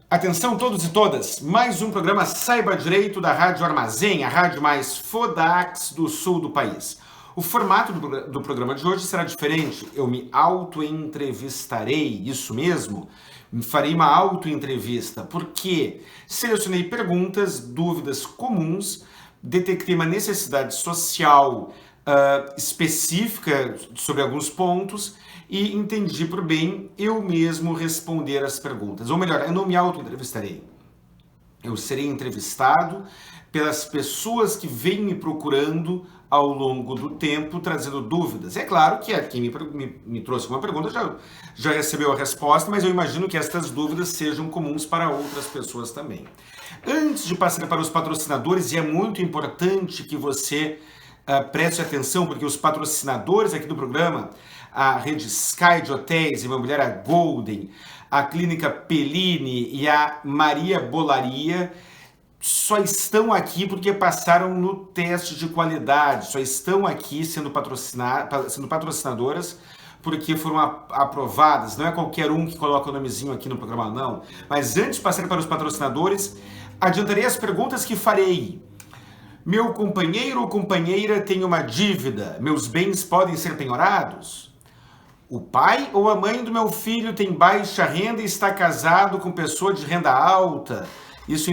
Atenção todos e todas, mais um programa Saiba Direito da Rádio Armazém, a rádio mais fodax do sul do país. O formato do programa de hoje será diferente, eu me auto-entrevistarei, isso mesmo, farei uma auto-entrevista, porque selecionei perguntas, dúvidas comuns, detectei uma necessidade social específica sobre alguns pontos e entendi por bem eu mesmo responder as perguntas. Ou melhor, eu não me auto-entrevistarei. Eu serei entrevistado pelas pessoas que vêm me procurando ao longo do tempo, trazendo dúvidas. É claro que quem me trouxe uma pergunta já recebeu a resposta, mas eu imagino que estas dúvidas sejam comuns para outras pessoas também. Antes de passar para os patrocinadores, e é muito importante que você preste atenção, porque os patrocinadores aqui do programa, a rede Sky de Hotéis, a Imobiliária Golden, a Clínica Pellini e a Maria Bolaria, só estão aqui porque passaram no teste de qualidade, só estão aqui sendo patrocinadoras porque foram aprovadas. Não é qualquer um que coloca o nomezinho aqui no programa, não. Mas antes de passar para os patrocinadores, adiantarei as perguntas que farei. Meu companheiro ou companheira tem uma dívida, meus bens podem ser penhorados? O pai ou a mãe do meu filho tem baixa renda e está casado com pessoa de renda alta. Isso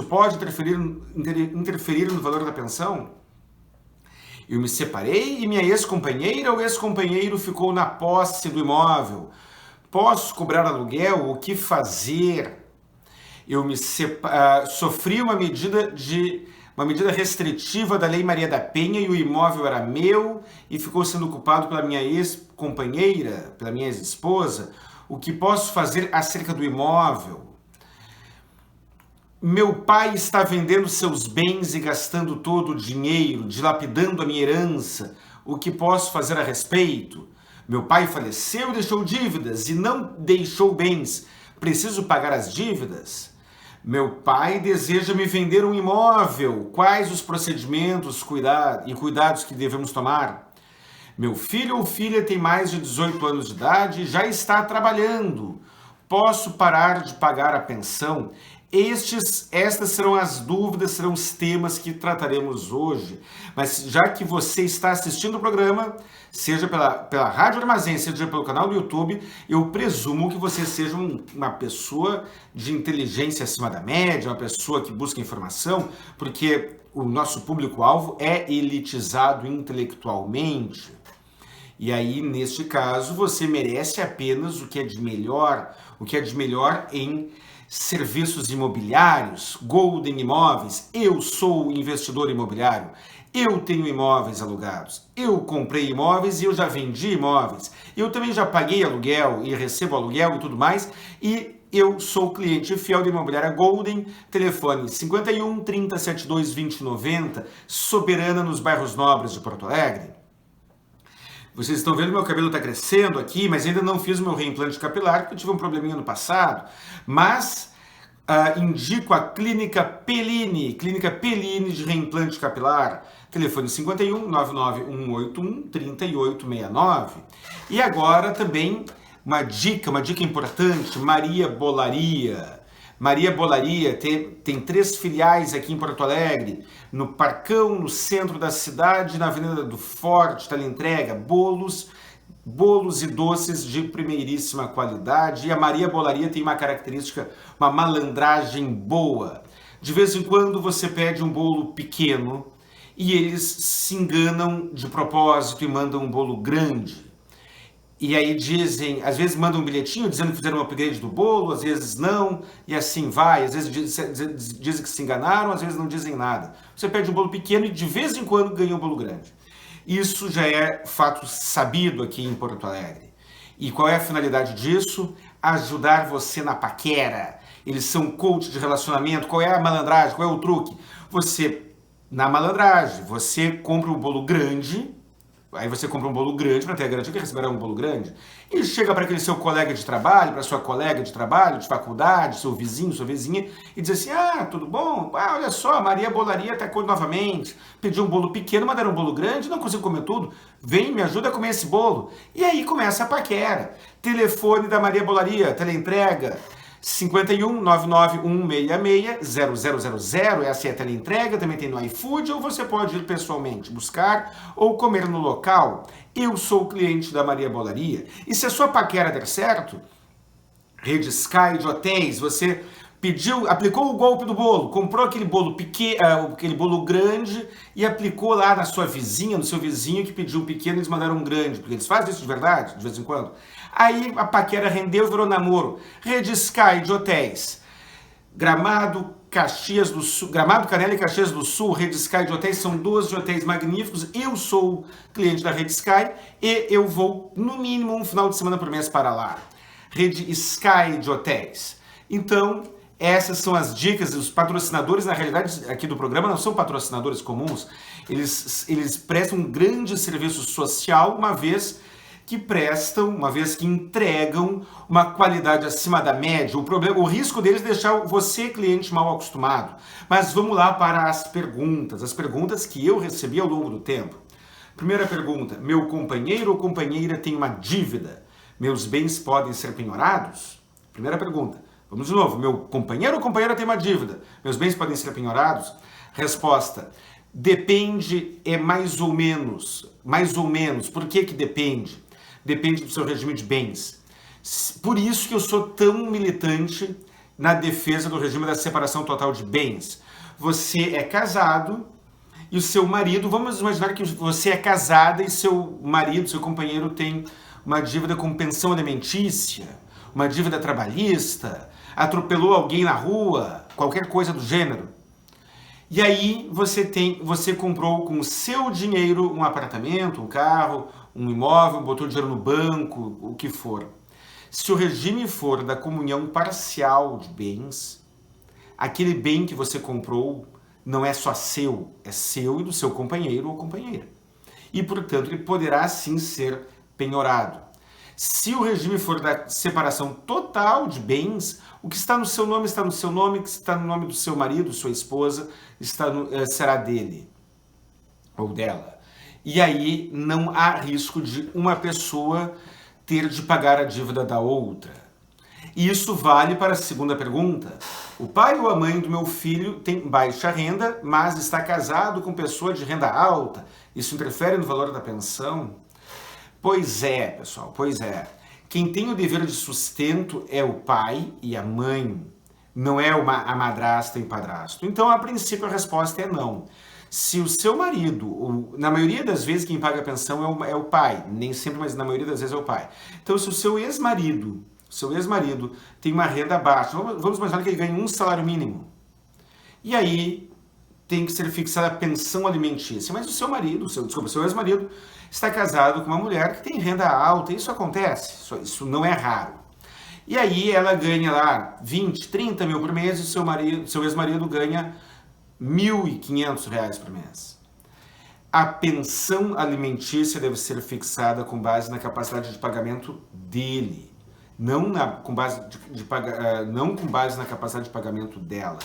pode interferir no valor da pensão? Eu me separei e minha ex-companheira ou ex-companheiro ficou na posse do imóvel. Posso cobrar aluguel? O que fazer? Eu sofri uma medida restritiva da Lei Maria da Penha e o imóvel era meu e ficou sendo ocupado pela minha ex-companheira, pela minha ex-esposa. O que posso fazer acerca do imóvel? Meu pai está vendendo seus bens e gastando todo o dinheiro, dilapidando a minha herança. O que posso fazer a respeito? Meu pai faleceu e deixou dívidas e não deixou bens. Preciso pagar as dívidas? Meu pai deseja me vender um imóvel. Quais os procedimentos e cuidados que devemos tomar? Meu filho ou filha tem mais de 18 anos de idade e já está trabalhando. Posso parar de pagar a pensão? Estas serão as dúvidas, serão os temas que trataremos hoje. Mas já que você está assistindo o programa, seja pela Rádio Armazém, seja pelo canal do YouTube, eu presumo que você seja uma pessoa de inteligência acima da média, uma pessoa que busca informação, porque o nosso público-alvo é elitizado intelectualmente. E aí, neste caso, você merece apenas o que é de melhor em serviços imobiliários, Golden Imóveis. Eu sou investidor imobiliário, eu tenho imóveis alugados, eu comprei imóveis e eu já vendi imóveis, eu também já paguei aluguel e recebo aluguel e tudo mais, e eu sou cliente fiel da Imobiliária Golden, telefone 51 30 72 20 90, Soberana, nos bairros nobres de Porto Alegre. Vocês estão vendo, meu cabelo está crescendo aqui, mas ainda não fiz o meu reimplante capilar, porque eu tive um probleminha no passado. Mas indico a Clínica Pellini de reimplante capilar. Telefone 51 99 181 3869. E agora também uma dica importante, Maria Bolaria. Maria Bolaria tem 3 filiais aqui em Porto Alegre, no Parcão, no centro da cidade, na Avenida do Forte, teleentrega, bolos e doces de primeiríssima qualidade. E a Maria Bolaria tem uma característica, uma malandragem boa. De vez em quando você pede um bolo pequeno e eles se enganam de propósito e mandam um bolo grande. E aí dizem, às vezes mandam um bilhetinho dizendo que fizeram um upgrade do bolo, às vezes não, e assim vai. Às vezes dizem que se enganaram, às vezes não dizem nada. Você pede um bolo pequeno e de vez em quando ganha um bolo grande. Isso já é fato sabido aqui em Porto Alegre. E qual é a finalidade disso? Ajudar você na paquera. Eles são coach de relacionamento. Qual é a malandragem? Qual é o truque? Na malandragem, você compra um bolo grande. Aí você compra um bolo grande para ter a garantia que receberá um bolo grande. E chega para aquele seu colega de trabalho, para sua colega de trabalho, de faculdade, seu vizinho, sua vizinha, e diz assim, tudo bom? Olha só, a Maria Bolaria atacou novamente. Pediu um bolo pequeno, mandaram um bolo grande, não consigo comer tudo. Vem, me ajuda a comer esse bolo. E aí começa a paquera. Telefone da Maria Bolaria, teleentrega, 51 99166 0000, essa é a teleentrega, também tem no iFood, ou você pode ir pessoalmente buscar ou comer no local. Eu sou cliente da Maria Bolaria. E se a sua paquera der certo, Rede Sky de hotéis, você aplicou o golpe do bolo, comprou aquele bolo pequeno, aquele bolo grande e aplicou lá na sua vizinha, no seu vizinho que pediu um pequeno, eles mandaram um grande, porque eles fazem isso de verdade, de vez em quando. Aí a paquera rendeu, virou namoro. Rede Sky de hotéis. Gramado, Caxias do Sul, Gramado, Canela e Caxias do Sul, Rede Sky de hotéis, são 12 hotéis magníficos. Eu sou cliente da Rede Sky e eu vou, no mínimo, um final de semana por mês para lá. Rede Sky de hotéis. Então, essas são as dicas. Os patrocinadores, na realidade, aqui do programa, não são patrocinadores comuns. Eles prestam um grande serviço social, uma vez que entregam uma qualidade acima da média. O risco deles é deixar você, cliente, mal acostumado. Mas vamos lá para as perguntas que eu recebi ao longo do tempo. Primeira pergunta: meu companheiro ou companheira tem uma dívida? Meus bens podem ser penhorados? Primeira pergunta. Vamos de novo. Meu companheiro ou companheira tem uma dívida? Meus bens podem ser penhorados? Resposta: depende, é mais ou menos. Mais ou menos. Por que depende? Depende do seu regime de bens. Por isso que eu sou tão militante na defesa do regime da separação total de bens. Você é casado e o seu marido, vamos imaginar que você é casada e seu marido, seu companheiro tem uma dívida com pensão alimentícia, uma dívida trabalhista, atropelou alguém na rua, qualquer coisa do gênero. E aí você comprou com o seu dinheiro um apartamento, um carro, um imóvel, botou dinheiro no banco, o que for. Se o regime for da comunhão parcial de bens, aquele bem que você comprou não é só seu, é seu e do seu companheiro ou companheira. E, portanto, ele poderá sim ser penhorado. Se o regime for da separação total de bens, o que está no seu nome está no seu nome, o que está no nome do seu marido, sua esposa, será dele ou dela. E aí não há risco de uma pessoa ter de pagar a dívida da outra. E isso vale para a segunda pergunta. O pai ou a mãe do meu filho tem baixa renda, mas está casado com pessoa de renda alta. Isso interfere no valor da pensão? Pois é, pessoal, pois é. Quem tem o dever de sustento é o pai e a mãe, não é a madrasta e o padrasto. Então, a princípio, a resposta é não. Se o seu marido, na maioria das vezes quem paga a pensão é o pai, nem sempre, mas na maioria das vezes é o pai. Então, se o seu ex-marido tem uma renda baixa, vamos imaginar que ele ganha um salário mínimo, e aí tem que ser fixada a pensão alimentícia, mas o seu ex-marido está casado com uma mulher que tem renda alta, isso acontece, isso não é raro. E aí ela ganha lá 20, 30 mil por mês e seu ex-marido ganha R$ 1.500 por mês. A pensão alimentícia deve ser fixada com base na capacidade de pagamento dele, não com base na capacidade de pagamento dela.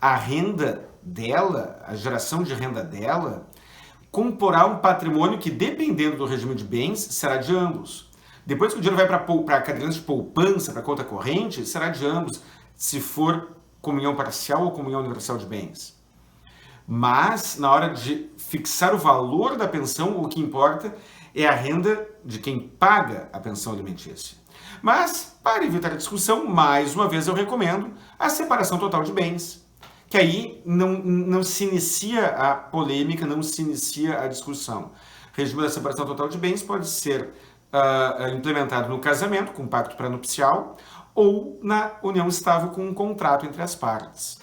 A renda dela, a geração de renda dela, comporá um patrimônio que, dependendo do regime de bens, será de ambos. Depois que o dinheiro vai para a caderneta de poupança, para a conta corrente, será de ambos, se for comunhão parcial ou comunhão universal de bens. Mas, na hora de fixar o valor da pensão, o que importa é a renda de quem paga a pensão alimentícia. Mas, para evitar a discussão, mais uma vez eu recomendo a separação total de bens, que aí não se inicia a polêmica, não se inicia a discussão. O regime da separação total de bens pode ser implementado no casamento, com pacto pré-nupcial, ou na união estável com um contrato entre as partes.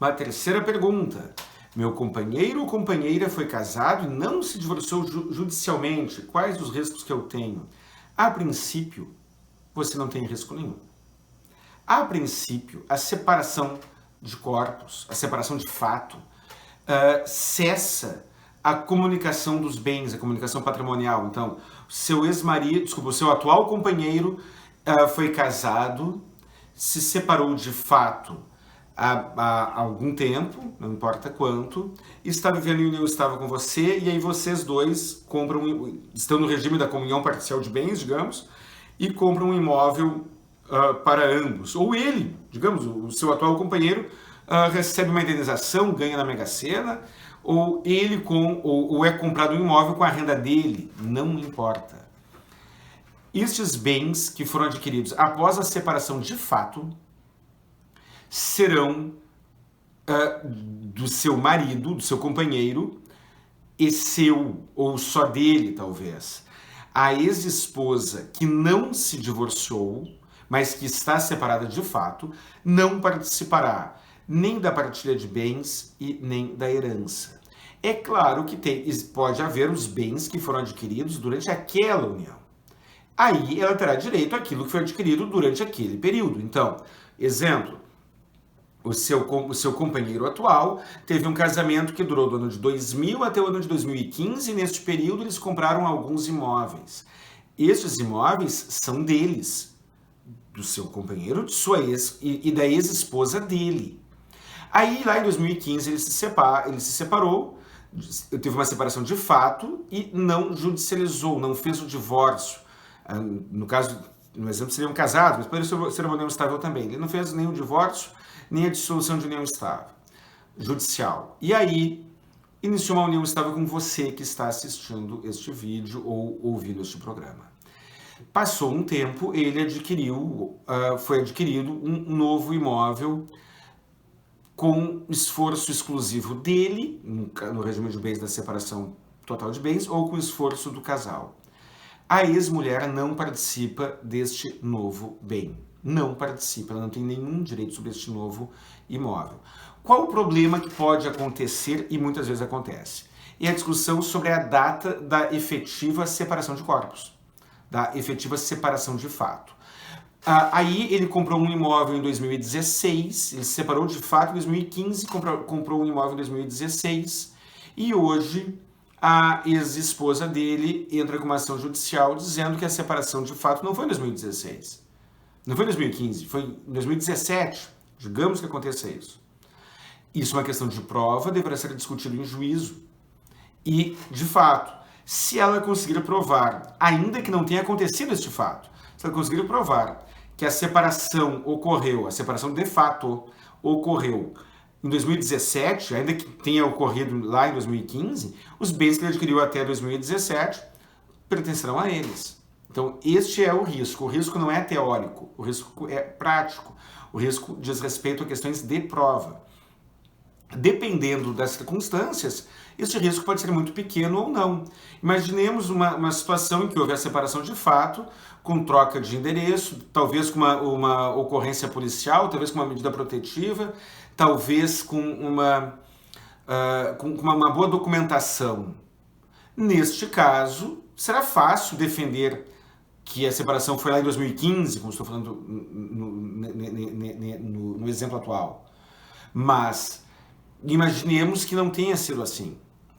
Uma terceira pergunta. Meu companheiro ou companheira foi casado e não se divorciou judicialmente. Quais os riscos que eu tenho? A princípio, você não tem risco nenhum. A princípio, a separação de corpos, a separação de fato, cessa a comunicação dos bens, a comunicação patrimonial. Então, o seu atual companheiro foi casado, se separou de fato há algum tempo, não importa quanto, está vivendo em união estável com você, e aí vocês dois estão no regime da comunhão parcial de bens, digamos, e compram um imóvel para ambos. Ou ele, digamos, o seu atual companheiro, recebe uma indenização, ganha na Mega Sena, ou ele ou é comprado um imóvel com a renda dele, não importa. Estes bens que foram adquiridos após a separação de fato serão do seu marido, do seu companheiro, e seu, ou só dele, talvez. A ex-esposa que não se divorciou, mas que está separada de fato, não participará nem da partilha de bens e nem da herança. É claro que pode haver os bens que foram adquiridos durante aquela união. Aí ela terá direito àquilo que foi adquirido durante aquele período. Então, exemplo, o seu companheiro atual teve um casamento que durou do ano de 2000 até o ano de 2015, e neste período eles compraram alguns imóveis. Estes imóveis são deles, do seu companheiro, de sua ex e da ex-esposa dele. Aí, lá em 2015, ele se separou, teve uma separação de fato e não judicializou, não fez o divórcio. No caso, no exemplo, seriam casados, mas poderia ser uma união estável também. Ele não fez nem o divórcio, nem a dissolução de união estável, judicial. E aí, iniciou uma união estável com você que está assistindo este vídeo ou ouvindo este programa. Passou um tempo, ele foi adquirido um novo imóvel com esforço exclusivo dele, no regime de bens da separação total de bens, ou com esforço do casal. A ex-mulher não participa deste novo bem. Não participa, ela não tem nenhum direito sobre este novo imóvel. Qual o problema que pode acontecer, e muitas vezes acontece? É a discussão sobre a data da efetiva separação de corpos, da efetiva separação de fato. Aí ele comprou um imóvel em 2016, ele se separou de fato em 2015, comprou um imóvel em 2016, e hoje a ex-esposa dele entra com uma ação judicial dizendo que a separação de fato não foi em 2016. Não foi em 2015, foi em 2017. Digamos que aconteça isso. Isso é uma questão de prova, deverá ser discutido em juízo. E, de fato, se ela conseguir provar, ainda que não tenha acontecido este fato, se ela conseguir provar que a separação ocorreu, a separação de fato ocorreu em 2017, ainda que tenha ocorrido lá em 2015, os bens que ele adquiriu até 2017 pertencerão a eles. Então, este é o risco. O risco não é teórico, o risco é prático. O risco diz respeito a questões de prova. Dependendo das circunstâncias, este risco pode ser muito pequeno ou não. Imaginemos uma situação em que houve a separação de fato, com troca de endereço, talvez com uma ocorrência policial, talvez com uma medida protetiva, talvez com uma boa documentação. Neste caso, será fácil defender que a separação foi lá em 2015, como estou falando no exemplo atual. Mas imaginemos que não tenha sido assim.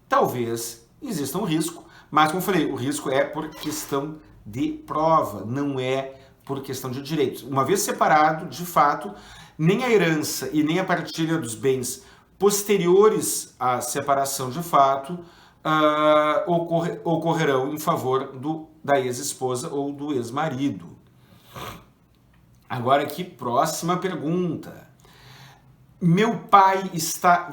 Talvez exista um risco, mas como eu falei, o risco é por questão de prova, não é por questão de direito. Uma vez separado, de fato, nem a herança e nem a partilha dos bens posteriores à separação de fato ocorrerão em favor da ex-esposa ou do ex-marido. Agora aqui, próxima pergunta. Meu pai está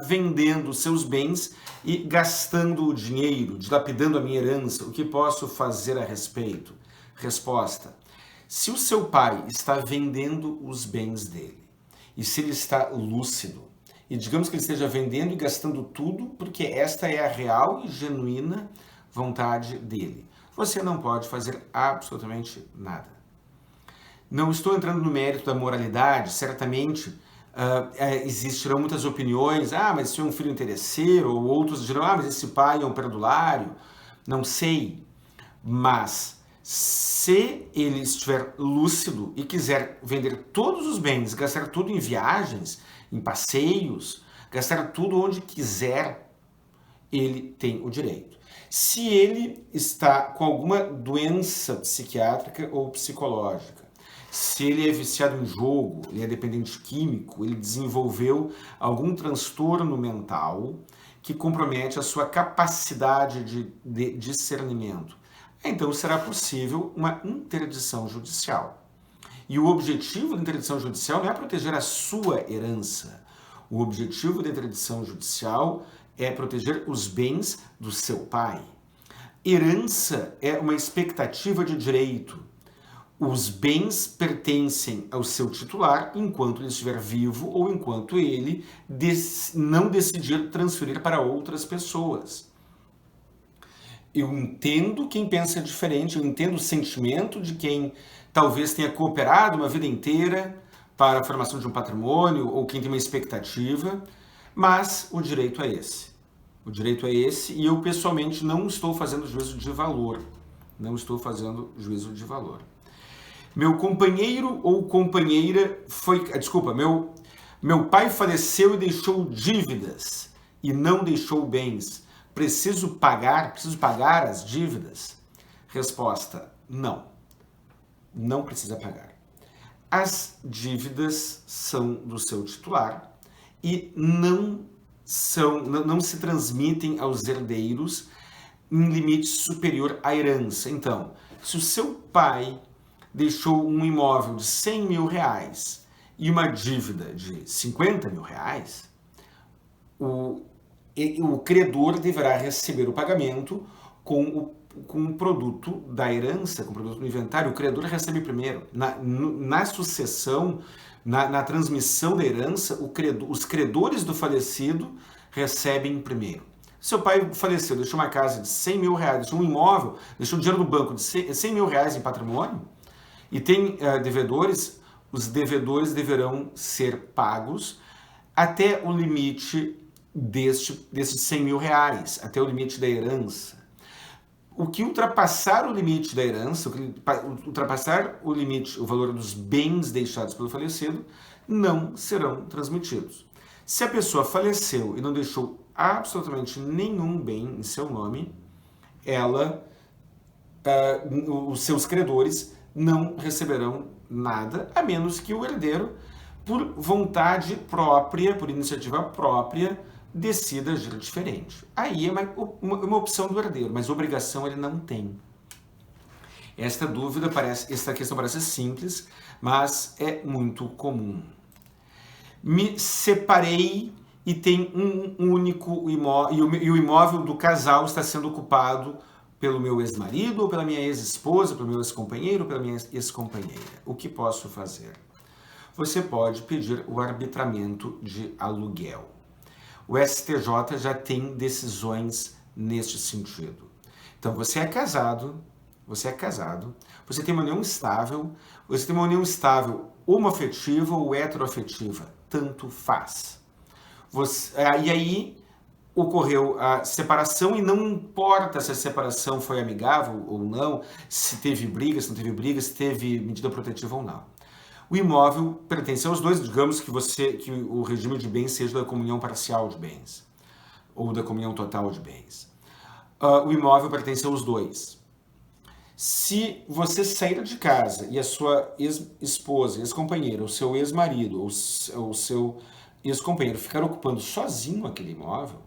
vendendo seus bens e gastando o dinheiro, dilapidando a minha herança. O que posso fazer a respeito? Resposta: se o seu pai está vendendo os bens dele, e se ele está lúcido, e digamos que ele esteja vendendo e gastando tudo, porque esta é a real e genuína vontade dele, você não pode fazer absolutamente nada. Não estou entrando no mérito da moralidade, certamente existirão muitas opiniões, mas esse é um filho interesseiro, ou outros dirão, mas esse pai é um perdulário, não sei. Mas se ele estiver lúcido e quiser vender todos os bens, gastar tudo em viagens, em passeios, gastar tudo onde quiser, ele tem o direito. Se ele está com alguma doença psiquiátrica ou psicológica, se ele é viciado em jogo, ele é dependente químico, ele desenvolveu algum transtorno mental que compromete a sua capacidade de discernimento, então será possível uma interdição judicial. E o objetivo da interdição judicial não é proteger a sua herança. O objetivo da interdição judicial é proteger os bens do seu pai. Herança é uma expectativa de direito. Os bens pertencem ao seu titular enquanto ele estiver vivo ou enquanto ele não decidir transferir para outras pessoas. Eu entendo quem pensa diferente, eu entendo o sentimento de quem talvez tenha cooperado uma vida inteira para a formação de um patrimônio ou quem tem uma expectativa, mas o direito é esse. O direito é esse e eu pessoalmente não estou fazendo juízo de valor. Não estou fazendo juízo de valor. Meu companheiro ou companheira meu pai faleceu e deixou dívidas e não deixou bens. Preciso pagar as dívidas? Resposta: não. Não precisa pagar. As dívidas são do seu titular e não se transmitem aos herdeiros em limite superior à herança. Então, se o seu pai deixou um imóvel de 100 mil reais e uma dívida de 50 mil reais, o credor deverá receber o pagamento com o produto da herança, com o produto do inventário. O credor recebe primeiro. Na sucessão, na transmissão da herança, os credores do falecido recebem primeiro. Seu pai faleceu, deixou uma casa de 100 mil reais, deixou um imóvel, deixou dinheiro no banco de 100 mil reais em patrimônio, e tem devedores, os devedores deverão ser pagos até o limite desses 100 mil reais, até o limite da herança. O que ultrapassar o limite da herança, ultrapassar o valor dos bens deixados pelo falecido, não serão transmitidos. Se a pessoa faleceu e não deixou absolutamente nenhum bem em seu nome, os seus credores não receberão nada, a menos que o herdeiro, por vontade própria, por iniciativa própria, decida agir diferente. Aí é uma opção do herdeiro, mas obrigação ele não tem. Esta questão parece simples, mas é muito comum. Me separei e tem um único imóvel, e o imóvel do casal está sendo ocupado pelo meu ex-marido, ou pela minha ex-esposa, pelo meu ex-companheiro, ou pela minha ex-companheira. O que posso fazer? Você pode pedir o arbitramento de aluguel. O STJ já tem decisões neste sentido. Então, você é casado, você tem uma união estável, homoafetiva ou heteroafetiva, tanto faz. E aí ocorreu a separação e não importa se a separação foi amigável ou não, se teve briga, se não teve briga, se teve medida protetiva ou não. O imóvel pertence aos dois, digamos que o regime de bens seja da comunhão parcial de bens ou da comunhão total de bens. O imóvel pertence aos dois. Se você sair de casa e a sua ex-esposa, ex-companheira, o seu ex-marido ou o seu ex-companheiro ficar ocupando sozinho aquele imóvel,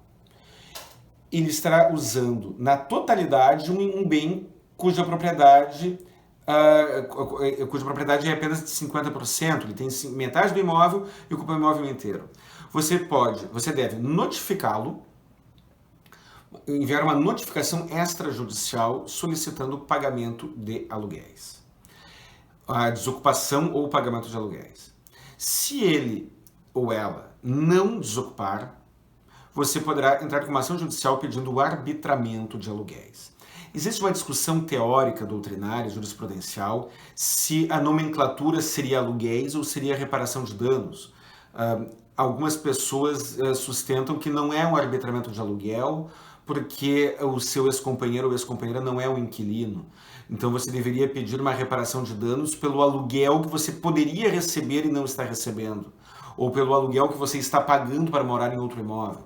ele estará usando na totalidade um bem cuja propriedade é apenas de 50%, ele tem metade do imóvel e ocupa o imóvel inteiro. Você deve notificá-lo, enviar uma notificação extrajudicial solicitando o pagamento de aluguéis, a desocupação ou o pagamento de aluguéis. Se ele ou ela não desocupar, você poderá entrar com uma ação judicial pedindo o arbitramento de aluguéis. Existe uma discussão teórica, doutrinária, jurisprudencial, se a nomenclatura seria aluguéis ou seria reparação de danos. Algumas pessoas sustentam que não é um arbitramento de aluguel, porque o seu ex-companheiro ou ex-companheira não é um inquilino. Então você deveria pedir uma reparação de danos pelo aluguel que você poderia receber e não está recebendo, ou pelo aluguel que você está pagando para morar em outro imóvel.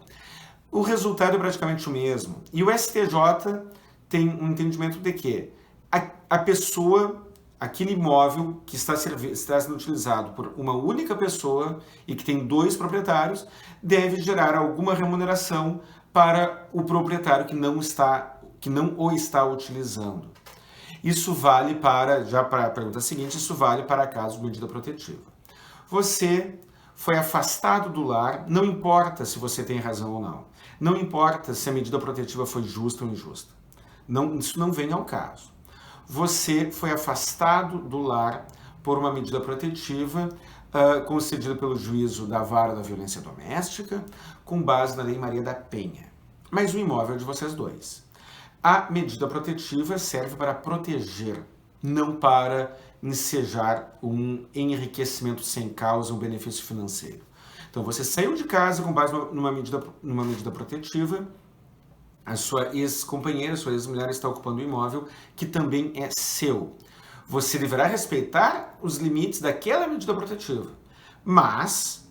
O resultado é praticamente o mesmo. E o STJ tem um entendimento de que a pessoa, aquele imóvel que está sendo utilizado por uma única pessoa e que tem dois proprietários, deve gerar alguma remuneração para o proprietário que não o está utilizando. Isso vale para, já para a pergunta seguinte, isso vale para caso de medida protetiva. Você foi afastado do lar, não importa se você tem razão ou não. Não importa se a medida protetiva foi justa ou injusta. Não, isso não vem ao caso. Você foi afastado do lar por uma medida protetiva concedida pelo juízo da vara da violência doméstica, com base na Lei Maria da Penha. Mas o imóvel é de vocês dois. A medida protetiva serve para proteger, não para ensejar um enriquecimento sem causa, um benefício financeiro. Então você saiu de casa com base numa medida protetiva, a sua ex-companheira, sua ex-mulher está ocupando o imóvel que também é seu. Você deverá respeitar os limites daquela medida protetiva, mas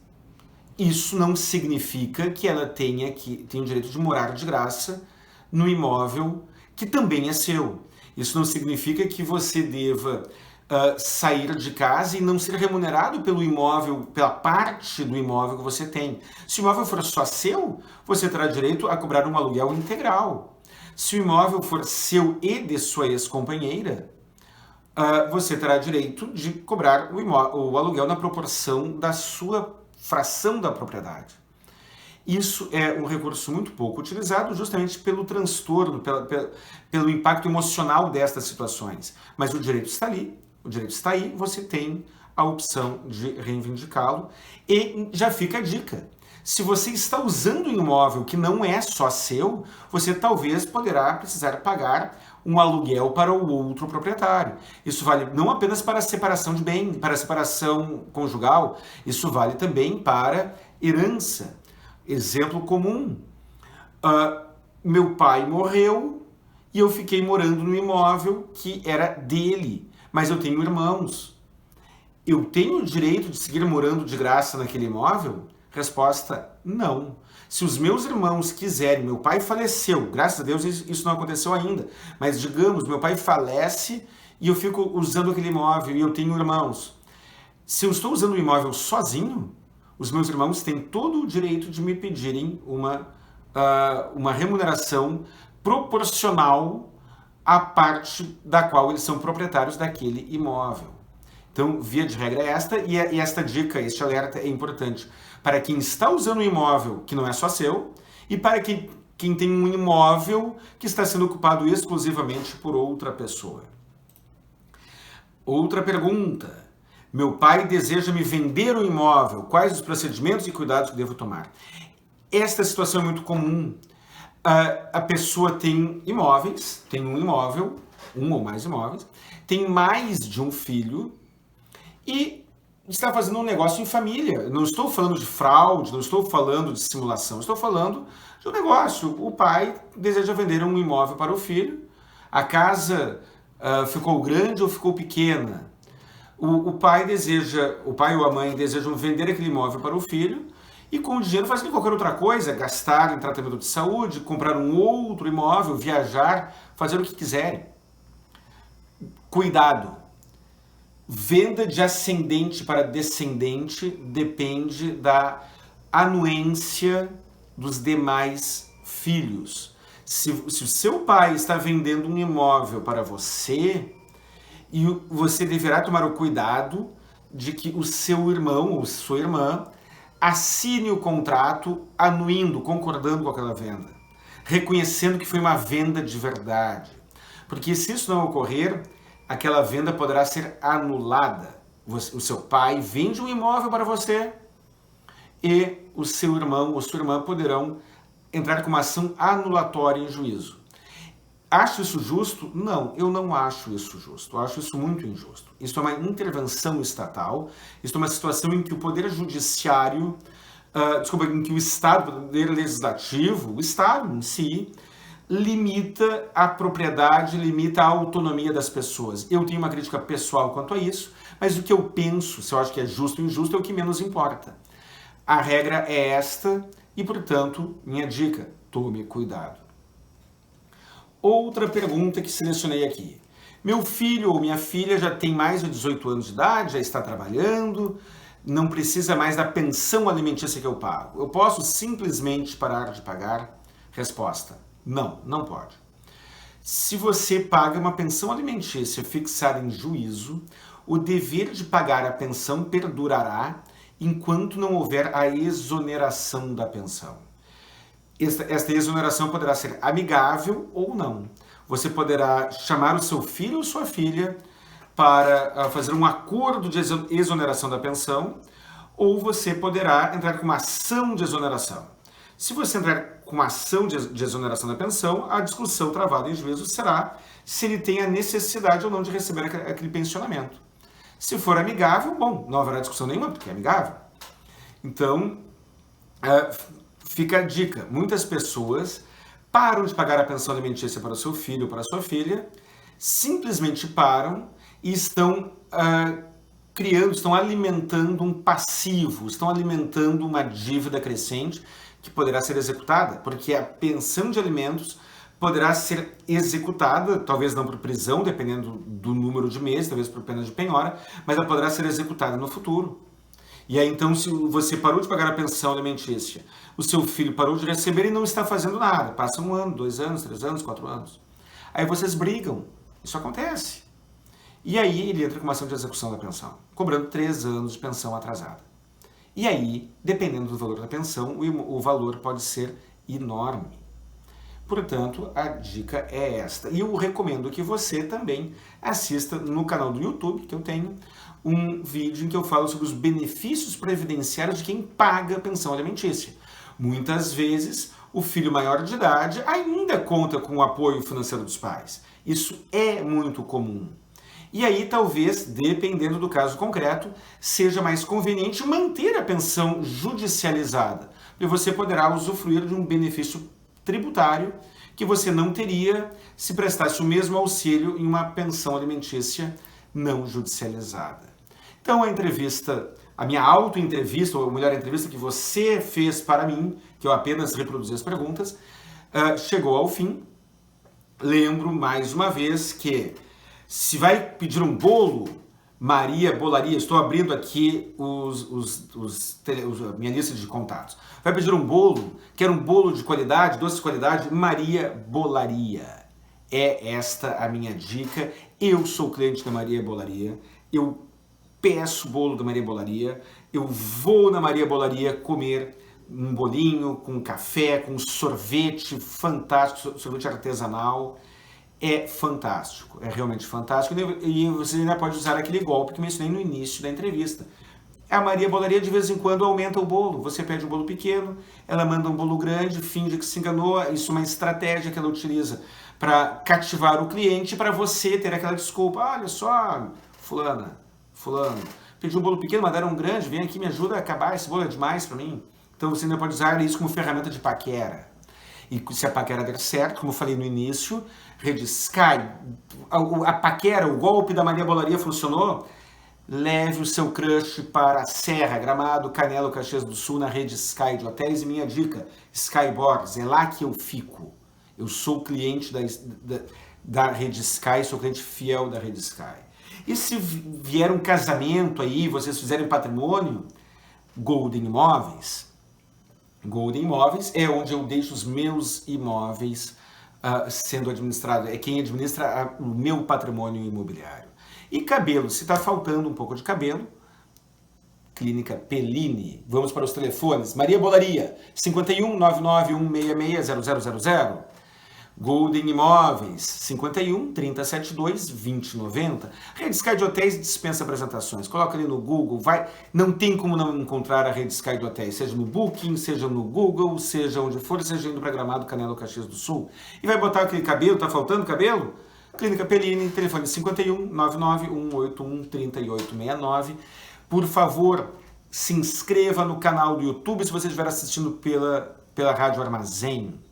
isso não significa que ela tenha o direito de morar de graça no imóvel que também é seu. Isso não significa que você deva sair de casa e não ser remunerado pelo imóvel, pela parte do imóvel que você tem. Se o imóvel for só seu, você terá direito a cobrar um aluguel integral. Se o imóvel for seu e de sua ex-companheira, você terá direito de cobrar o aluguel na proporção da sua fração da propriedade. Isso é um recurso muito pouco utilizado justamente pelo transtorno, pelo impacto emocional destas situações. Mas o direito está ali, o direito está aí, você tem a opção de reivindicá-lo. E já fica a dica. Se você está usando um imóvel que não é só seu, você talvez poderá precisar pagar um aluguel para o outro proprietário. Isso vale não apenas para a separação de bem, para a separação conjugal, isso vale também para herança. Exemplo comum, meu pai morreu e eu fiquei morando no imóvel que era dele, mas eu tenho irmãos. Eu tenho o direito de seguir morando de graça naquele imóvel? Resposta, não. Se os meus irmãos quiserem, meu pai faleceu, graças a Deus isso não aconteceu ainda, mas digamos, meu pai falece e eu fico usando aquele imóvel e eu tenho irmãos. Se eu estou usando o imóvel sozinho, os meus irmãos têm todo o direito de me pedirem uma remuneração proporcional à parte da qual eles são proprietários daquele imóvel. Então, via de regra é esta, e esta dica, este alerta é importante para quem está usando um imóvel que não é só seu e para quem tem um imóvel que está sendo ocupado exclusivamente por outra pessoa. Outra pergunta. Meu pai deseja me vender o imóvel. Quais os procedimentos e cuidados que devo tomar? Esta situação é muito comum. A pessoa tem imóveis, tem um imóvel, um ou mais imóveis, tem mais de um filho e está fazendo um negócio em família. Não estou falando de fraude, não estou falando de simulação, estou falando de um negócio. O pai deseja vender um imóvel para o filho, a casa ficou grande ou ficou pequena. O pai ou a mãe desejam vender aquele imóvel para o filho e com o dinheiro fazer qualquer outra coisa, gastar em tratamento de saúde, comprar um outro imóvel, viajar, fazer o que quiserem. Cuidado! Venda de ascendente para descendente depende da anuência dos demais filhos. Se o seu pai está vendendo um imóvel para você, e você deverá tomar o cuidado de que o seu irmão ou sua irmã assine o contrato anuindo, concordando com aquela venda, reconhecendo que foi uma venda de verdade. Porque se isso não ocorrer, aquela venda poderá ser anulada. O seu pai vende um imóvel para você e o seu irmão ou sua irmã poderão entrar com uma ação anulatória em juízo. Acho isso justo? Não, eu não acho isso justo. Eu acho isso muito injusto. Isso é uma intervenção estatal, isso é uma situação em que o Poder Judiciário, em que o Estado, o Poder Legislativo, o Estado em si, limita a propriedade, limita a autonomia das pessoas. Eu tenho uma crítica pessoal quanto a isso, mas o que eu penso, se eu acho que é justo ou injusto, é o que menos importa. A regra é esta e, portanto, minha dica, tome cuidado. Outra pergunta que selecionei aqui. Meu filho ou minha filha já tem mais de 18 anos de idade, já está trabalhando, não precisa mais da pensão alimentícia que eu pago. Eu posso simplesmente parar de pagar? Resposta: não, não pode. Se você paga uma pensão alimentícia fixada em juízo, o dever de pagar a pensão perdurará enquanto não houver a exoneração da pensão. Esta exoneração poderá ser amigável ou não. Você poderá chamar o seu filho ou sua filha para fazer um acordo de exoneração da pensão, ou você poderá entrar com uma ação de exoneração. Se você entrar com uma ação de exoneração da pensão, a discussão travada em juízo será se ele tem a necessidade ou não de receber aquele pensionamento. Se for amigável, bom, não haverá discussão nenhuma, porque é amigável. Então, fica a dica. Muitas pessoas param de pagar a pensão alimentícia para o seu filho ou para a sua filha, simplesmente param e estão estão alimentando um passivo, estão alimentando uma dívida crescente que poderá ser executada, porque a pensão de alimentos poderá ser executada, talvez não por prisão, dependendo do número de meses, talvez por pena de penhora, mas ela poderá ser executada no futuro. E aí então, se você parou de pagar a pensão alimentícia, o seu filho parou de receber e não está fazendo nada, passa 1 ano, 2 anos, 3 anos, 4 anos. Aí vocês brigam, isso acontece. E aí ele entra com uma ação de execução da pensão, cobrando 3 anos de pensão atrasada. E aí, dependendo do valor da pensão, o valor pode ser enorme. Portanto, a dica é esta. E eu recomendo que você também assista no canal do YouTube, que eu tenho, um vídeo em que eu falo sobre os benefícios previdenciários de quem paga a pensão alimentícia. Muitas vezes, o filho maior de idade ainda conta com o apoio financeiro dos pais. Isso é muito comum. E aí, talvez, dependendo do caso concreto, seja mais conveniente manter a pensão judicializada, e você poderá usufruir de um benefício tributário que você não teria se prestasse o mesmo auxílio em uma pensão alimentícia não judicializada. Então, a minha auto-entrevista, ou melhor, a entrevista que você fez para mim, que eu apenas reproduzi as perguntas, chegou ao fim. Lembro mais uma vez que se vai pedir um bolo, Maria Bolaria, estou abrindo aqui a minha lista de contatos. Vai pedir um bolo, quer um bolo de qualidade, doce de qualidade, Maria Bolaria. É esta a minha dica. Eu sou cliente da Maria Bolaria, eu peço bolo da Maria Bolaria, eu vou na Maria Bolaria comer um bolinho com café, com sorvete fantástico, sorvete artesanal. É fantástico, é realmente fantástico, e você ainda pode usar aquele golpe que mencionei no início da entrevista. A Maria Bolaria de vez em quando aumenta o bolo, você pede um bolo pequeno, ela manda um bolo grande, finge que se enganou, isso é uma estratégia que ela utiliza para cativar o cliente, para você ter aquela desculpa, olha só, fulano, pedi um bolo pequeno, mandaram um grande, vem aqui, me ajuda a acabar, esse bolo é demais para mim. Então você ainda pode usar isso como ferramenta de paquera. E se a paquera der certo, como eu falei no início, Rede Sky, a paquera, o golpe da Maria Bolaria funcionou, leve o seu crush para a Serra, Gramado, Canela, Caxias do Sul, na Rede Sky de hotéis. E minha dica, Skybox, é lá que eu fico. Eu sou cliente da Rede Sky, sou cliente fiel da Rede Sky. E se vier um casamento aí, vocês fizerem patrimônio, Golden Imóveis. Golden Imóveis é onde eu deixo os meus imóveis sendo administrado, é quem administra o meu patrimônio imobiliário. E cabelo, se está faltando um pouco de cabelo, Clínica Pellini. Vamos para os telefones. Maria Bolaria, 51 99166 0000. Golden Imóveis, 51 372 2090. Rede Sky de Hotéis dispensa apresentações. Coloca ali no Google, não tem como não encontrar a Rede Sky de Hotéis, seja no Booking, seja no Google, seja onde for, seja indo para Gramado, Canela, Caxias do Sul. E vai botar aquele cabelo, tá faltando cabelo? Clínica Pellini, telefone 51 99181 3869. Por favor, se inscreva no canal do YouTube se você estiver assistindo pela Rádio Armazém.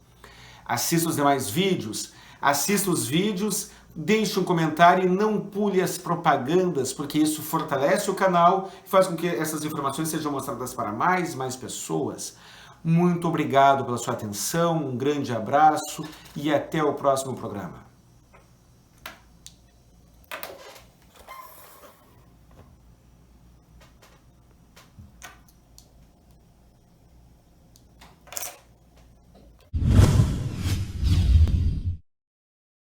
Assista os demais vídeos, assista os vídeos, deixe um comentário e não pule as propagandas, porque isso fortalece o canal e faz com que essas informações sejam mostradas para mais e mais pessoas. Muito obrigado pela sua atenção, um grande abraço e até o próximo programa.